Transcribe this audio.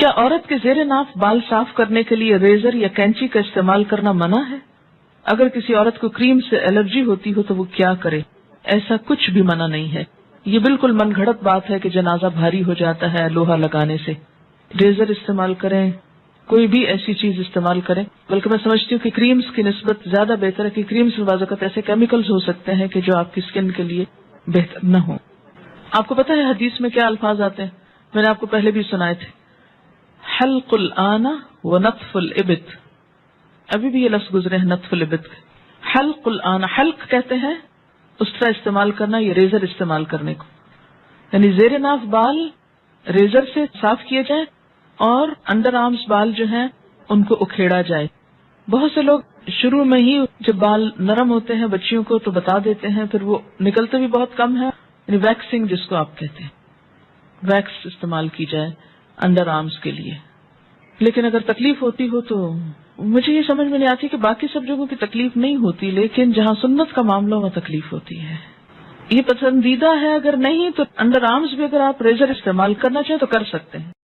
کیا عورت کے زیر ناف بال صاف کرنے کے لیے ریزر یا کینچی کا استعمال کرنا منع ہے؟ اگر کسی عورت کو کریم سے الرجی ہوتی ہو تو وہ کیا کرے؟ ایسا کچھ بھی منع نہیں ہے. یہ بالکل من گھڑت بات ہے کہ جنازہ بھاری ہو جاتا ہے لوہا لگانے سے. ریزر استعمال کریں، کوئی بھی ایسی چیز استعمال کریں. بلکہ میں سمجھتی ہوں کہ کریمز کی نسبت زیادہ بہتر ہے کہ کریمز میں بعض اوقات ایسے کیمیکلز ہو سکتے ہیں کہ جو آپ کی اسکن کے لیے بہتر نہ ہو. آپ کو پتا ہے حدیث میں کیا الفاظ آتے ہیں؟ میں نے آپ کو پہلے بھی سنائے تھے. حلق الآن و نطف الابط. ابھی بھی یہ لفظ گزرے ہیں نطف الابط. حلق الآن، حلق کہتے ہیں اس طرح استعمال کرنا، یہ ریزر استعمال کرنے کو. یعنی زیر ناف بال ریزر سے صاف کیے جائیں اور انڈر آرمز بال جو ہیں ان کو اکھیڑا جائے. بہت سے لوگ شروع میں ہی جب بال نرم ہوتے ہیں بچیوں کو تو بتا دیتے ہیں، پھر وہ نکلتے بھی بہت کم ہے. یعنی ویکسنگ جس کو آپ کہتے ہیں، ویکس استعمال کی جائے انڈر آرمز کے لیے. لیکن اگر تکلیف ہوتی ہو تو مجھے یہ سمجھ میں نہیں آتی کہ باقی سب جگہوں کی تکلیف نہیں ہوتی، لیکن جہاں سنت کا معاملہ ہو تکلیف ہوتی ہے. یہ پسندیدہ ہے، اگر نہیں تو انڈر آرمز بھی اگر آپ ریزر استعمال کرنا چاہیں تو کر سکتے ہیں.